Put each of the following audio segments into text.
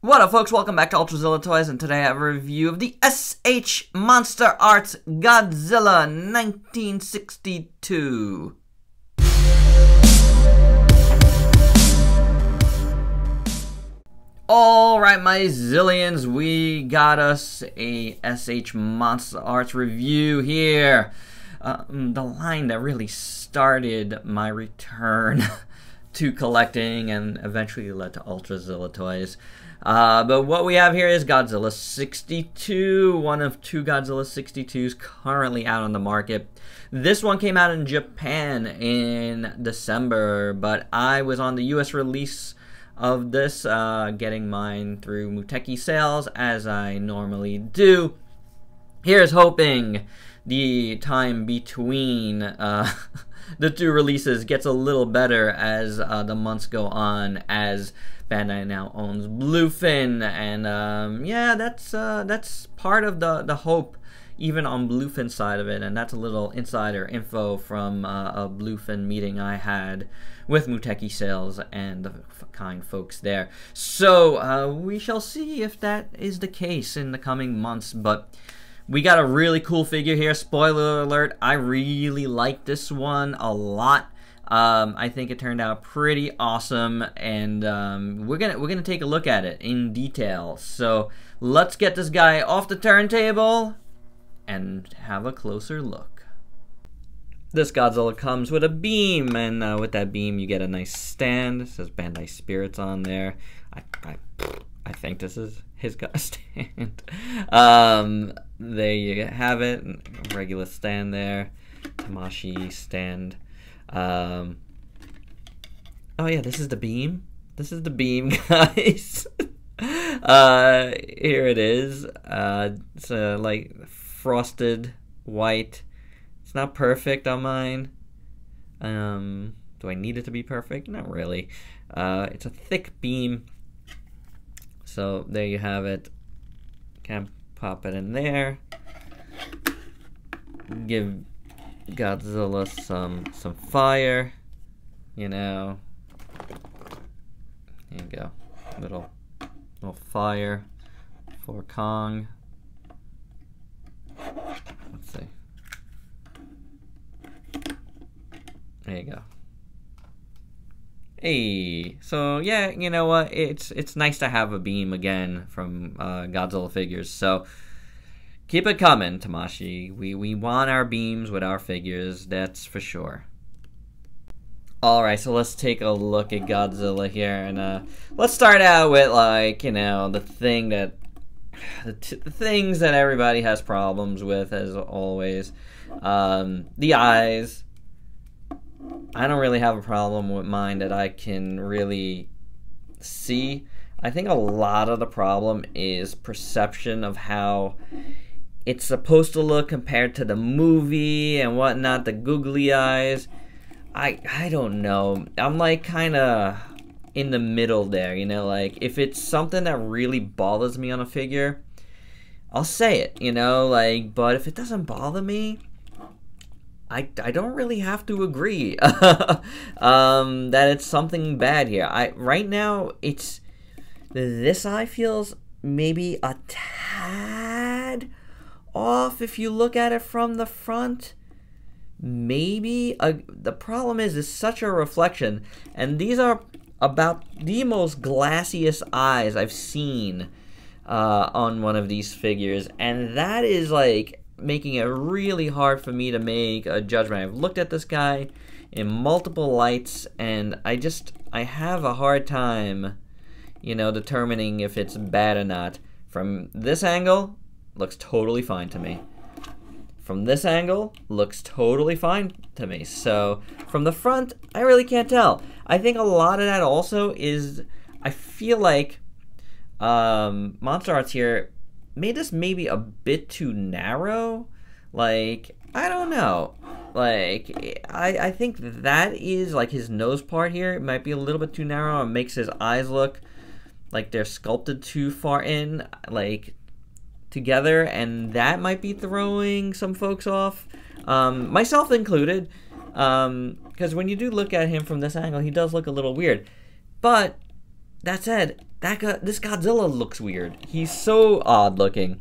What up, folks? Welcome back to Ultrazilla Toys, and today I have a review of the SH Monsterarts Godzilla 1962. Alright, my zillions, we got us a SH Monsterarts review here. The line that really started my return to collecting and eventually led to Ultrazilla Toys. But what we have here is Godzilla 62, one of two Godzilla 62s currently out on the market. This one came out in Japan in December, but I was on the US release of this, getting mine through Muteki sales, as I normally do. Here's hoping the time between the two releases gets a little better as the months go on, as Bandai now owns Bluefin, and yeah, that's part of the hope, even on Bluefin's side of it, and that's a little insider info from a Bluefin meeting I had with Muteki Sales and the kind folks there. So we shall see if that is the case in the coming months, but we got a really cool figure here. Spoiler alert, I really like this one a lot. I think it turned out pretty awesome, and we're gonna take a look at it in detail. So let's get this guy off the turntable and have a closer look. This Godzilla comes with a beam, and with that beam you get a nice stand. It says Bandai Spirits on there. I think this is his stand. There you have it, regular stand there, Tamashi stand. Oh yeah, this is the beam. This is the beam, guys. Here it is. It's like frosted white. It's not perfect on mine. Do I need it to be perfect? Not really. It's a thick beam. So there you have it. Can pop it in there. Give Godzilla some fire, you know. There you go, little fire for Kong. Let's see. There you go. Hey, so yeah, you know what? It's nice to have a beam again from Godzilla figures. So keep it coming, Tamashi. We want our beams with our figures, that's for sure. Alright, so let's take a look at Godzilla here, and let's start out with, like, you know, the things that everybody has problems with, as always. The eyes. I don't really have a problem with mine that I can really see. I think a lot of the problem is perception of how it's supposed to look compared to the movie and whatnot, the googly eyes. I don't know. I'm like kind of in the middle there, you know, like if it's something that really bothers me on a figure, I'll say it, you know, like, but if it doesn't bother me, I don't really have to agree that it's something bad here. Right now, this eye feels maybe a tad off if you look at it from the front. Maybe the problem is it's such a reflection, and these are about the most glassiest eyes I've seen on one of these figures, and that is like making it really hard for me to make a judgment. I've looked at this guy in multiple lights, and I have a hard time, you know, determining if it's bad or not. From this angle, looks totally fine to me. From this angle, looks totally fine to me. So from the front, I really can't tell. I think a lot of that also is, I feel like Monsterarts here made this maybe a bit too narrow. Like, I don't know. Like, I think that is, like, his nose part here. It might be a little bit too narrow and makes his eyes look like they're sculpted too far in, like, together, and that might be throwing some folks off, myself included, because when you do look at him from this angle, he does look a little weird. But that said, this Godzilla looks weird. He's so odd looking.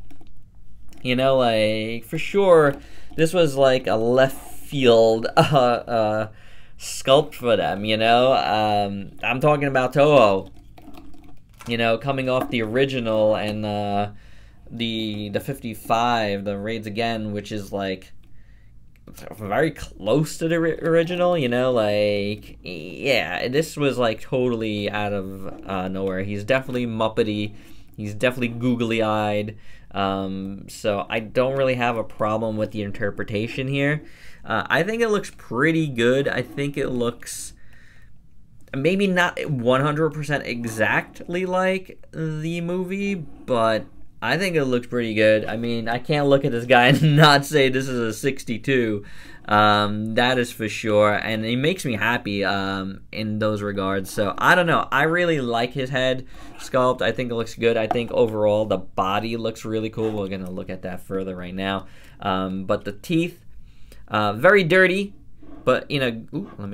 You know, like, for sure, this was like a left field sculpt for them, you know? I'm talking about Toho. You know, coming off the original and the 55, the Raids Again, which is like very close to the original, you know, like, yeah, this was like totally out of nowhere. He's definitely Muppety, he's definitely googly-eyed, so I don't really have a problem with the interpretation here. I think it looks pretty good. I think it looks maybe not 100% exactly like the movie, but I think it looks pretty good. I mean, I can't look at this guy and not say this is a 62. That is for sure. And it makes me happy in those regards. So, I don't know. I really like his head sculpt. I think it looks good. I think overall the body looks really cool. We're going to look at that further right now. But the teeth, very dirty. But, you know, ooh, let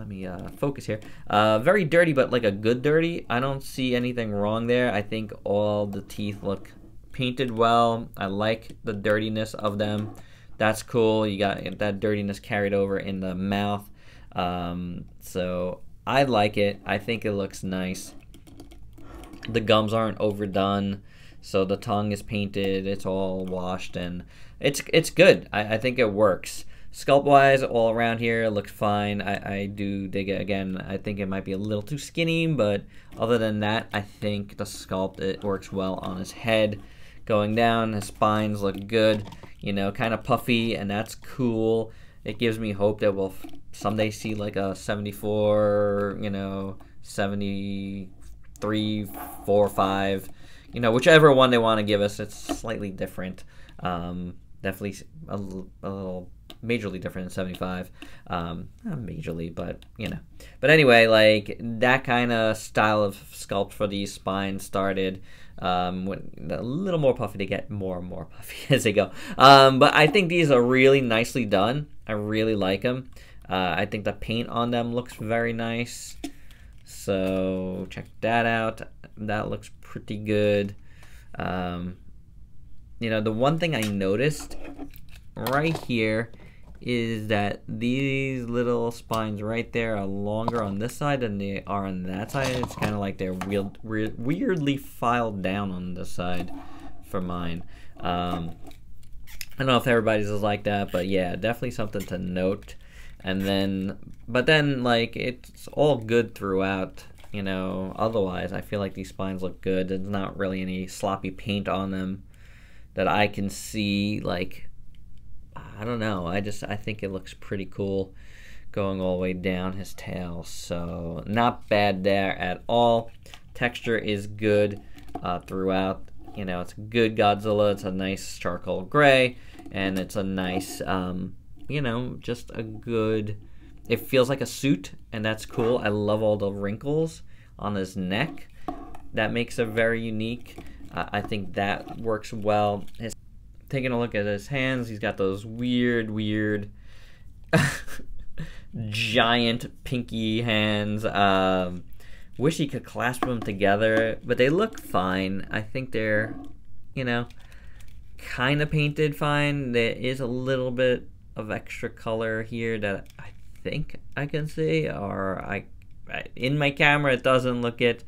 me focus here. Very dirty, but like a good dirty. I don't see anything wrong there. I think all the teeth look painted well. I like the dirtiness of them. That's cool. You got that dirtiness carried over in the mouth. So I like it. I think it looks nice. The gums aren't overdone. So the tongue is painted. It's all washed, and it's good. I think it works. Sculpt-wise, all around here, it looks fine. I do dig it. Again, I think it might be a little too skinny, but other than that, I think the sculpt, it works well on his head. Going down, his spines look good, you know, kind of puffy, and that's cool. It gives me hope that we'll someday see like a 74, you know, 73, 4, 5, you know, whichever one they want to give us. It's slightly different. Definitely a little majorly different than 75. Not majorly, but you know. But anyway, like that kind of style of sculpt for these spines started when a little more puffy. They get more and more puffy as they go. But I think these are really nicely done. I really like them. I think the paint on them looks very nice. So check that out. That looks pretty good. You know, the one thing I noticed right here is that these little spines right there are longer on this side than they are on that side. It's kind of like they're weirdly filed down on this side for mine. I don't know if everybody's is like that, but yeah, definitely something to note. And then, but then, like, it's all good throughout, you know. Otherwise, I feel like these spines look good. There's not really any sloppy paint on them that I can see. Like, I don't know. I think it looks pretty cool going all the way down his tail. So not bad there at all. Texture is good throughout. You know, it's a good Godzilla. It's a nice charcoal gray, and it's a nice, you know, just a good. It feels like a suit, and that's cool. I love all the wrinkles on his neck. That makes it very unique. I think that works well. Taking a look at his hands, he's got those weird giant pinky hands. Wish he could clasp them together, but they look fine. I think they're, you know, kind of painted fine. There is a little bit of extra color here that I think I can see, or in my camera it doesn't look it.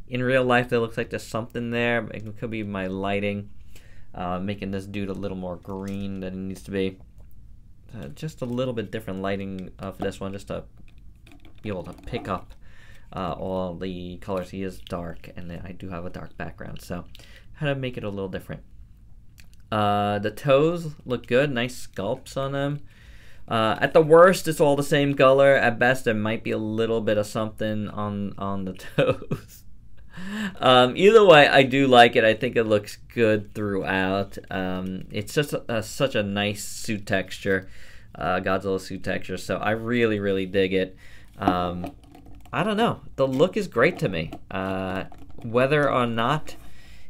In real life, it looks like there's something there. It could be my lighting, making this dude a little more green than it needs to be. Just a little bit different lighting for this one, just to be able to pick up all the colors. He is dark, and I do have a dark background, so how to make it a little different. The toes look good, nice sculpts on them. At the worst, it's all the same color. At best, there might be a little bit of something on the toes. Either way, I do like it. I think it looks good throughout. It's just such a nice suit texture, Godzilla suit texture, so I really dig it. I don't know. The look is great to me. Whether or not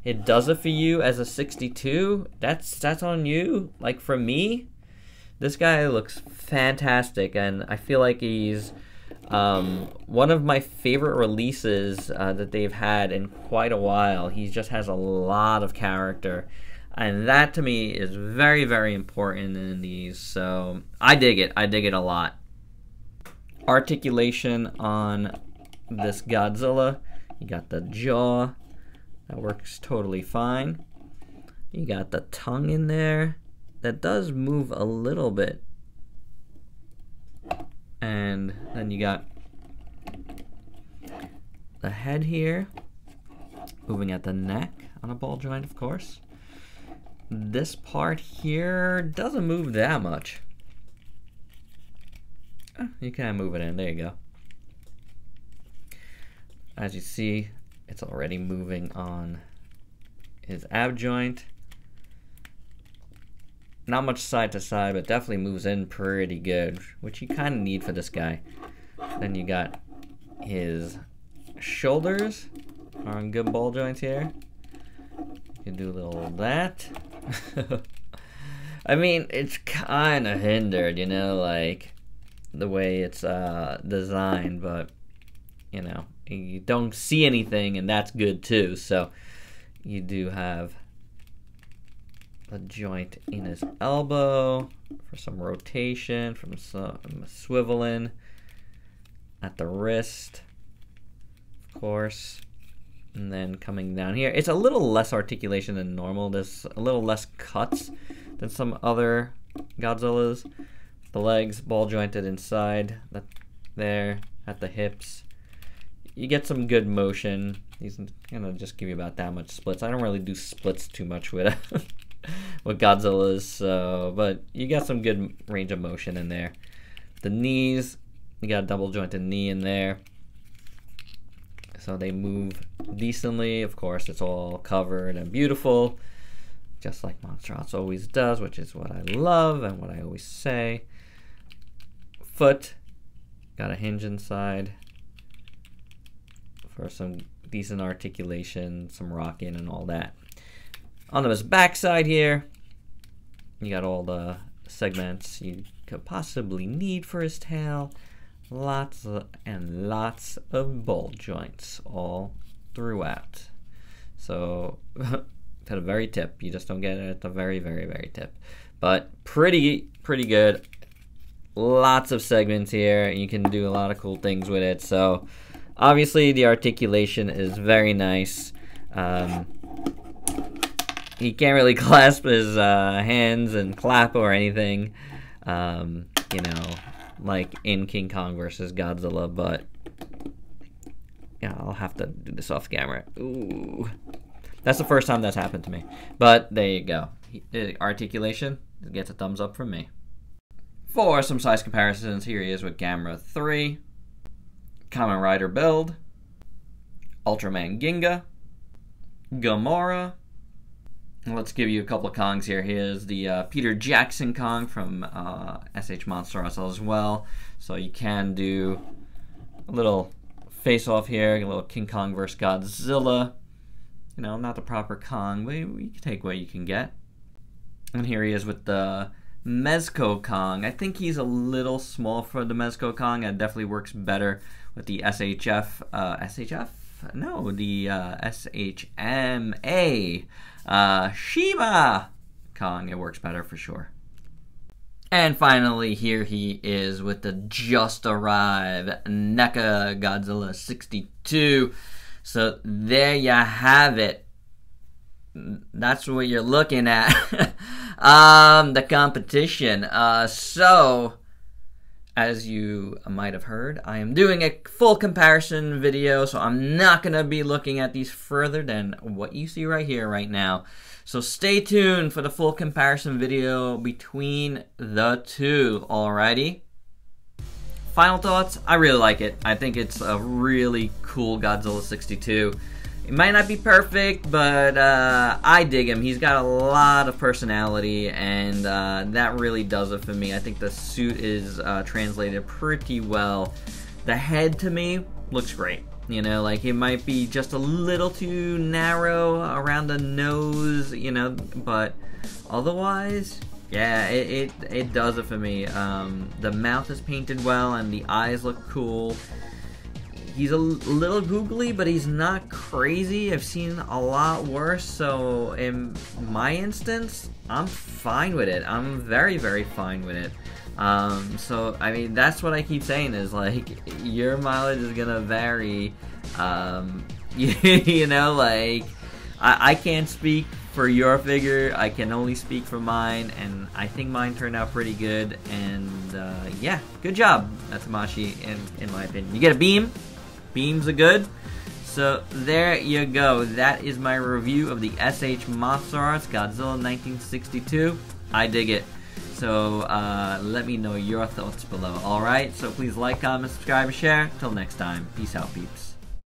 it does it for you as a 62, that's on you. Like, for me, this guy looks fantastic, and I feel like he's One of my favorite releases that they've had in quite a while. He just has a lot of character, and that to me is very, very important in these. So I dig it. I dig it a lot. Articulation on this Godzilla. You got the jaw. That works totally fine. You got the tongue in there. That does move a little bit. And then you got the head here, moving at the neck on a ball joint, of course. This part here doesn't move that much. You can move it in, there you go. As you see, it's already moving on his ab joint. Not much side to side, but definitely moves in pretty good, which you kind of need for this guy. Then you got his shoulders are on good ball joints here. You can do a little of that. I mean, it's kind of hindered, you know, like the way it's designed, but you know, you don't see anything, and that's good too. So you do have a joint in his elbow for some rotation, from some swiveling at the wrist, of course. And then coming down here, it's a little less articulation than normal. There's a little less cuts than some other Godzillas. The legs ball jointed inside, there at the hips. You get some good motion. He's gonna just give you about that much splits. I don't really do splits too much with with Godzillas, so, but you got some good range of motion in there. The knees, you got a double jointed knee in there, so they move decently. Of course, it's all covered and beautiful, just like Monsterarts always does, which is what I love and what I always say. Foot, got a hinge inside for some decent articulation, some rocking and all that. On his backside here, you got all the segments you could possibly need for his tail. Lots and lots of ball joints all throughout. So at a very tip, you just don't get it at the very, very, very tip. But pretty good. Lots of segments here, and you can do a lot of cool things with it. So obviously the articulation is very nice. He can't really clasp his hands and clap or anything, you know, like in King Kong versus Godzilla, but yeah, I'll have to do this off camera. Ooh. That's the first time that's happened to me, but there you go. The articulation gets a thumbs up from me. For some size comparisons, here he is with Gamera 3, Kamen Rider build, Ultraman Ginga, Gamora. Let's give you a couple of Kongs here. Here's the Peter Jackson Kong from SH Monsterarts as well. So you can do a little face-off here, a little King Kong versus Godzilla. You know, not the proper Kong, but you can take what you can get. And here he is with the Mezco Kong. I think he's a little small for the Mezco Kong. It definitely works better with the SHF. SHF? No, the SHMA. Shima Kong. It works better for sure. And finally, here he is with the just arrived NECA Godzilla 62. So there you have it. That's what you're looking at. The competition. So, as you might have heard, I am doing a full comparison video, so I'm not going to be looking at these further than what you see right here, right now. So stay tuned for the full comparison video between the two, alrighty? Final thoughts, I really like it. I think it's a really cool Godzilla 62. It might not be perfect, but I dig him. He's got a lot of personality, and that really does it for me. I think the suit is translated pretty well. The head, to me, looks great. You know, like it might be just a little too narrow around the nose, you know, but otherwise, Yeah, it does it for me. The mouth is painted well and the eyes look cool. He's a little googly, but he's not crazy. I've seen a lot worse, so in my instance, I'm fine with it. I'm very, very fine with it. So, I mean, that's what I keep saying is, like, your mileage is gonna vary. You know, like, I can't speak for your figure. I can only speak for mine, and I think mine turned out pretty good. And, yeah, good job, Tamashi, in my opinion. You get a beam. Beams are good. So there you go. That is my review of the SH Monsterarts Godzilla 1962. I dig it. So let me know your thoughts below. Alright, so please like, comment, subscribe, and share. Till next time. Peace out, peeps.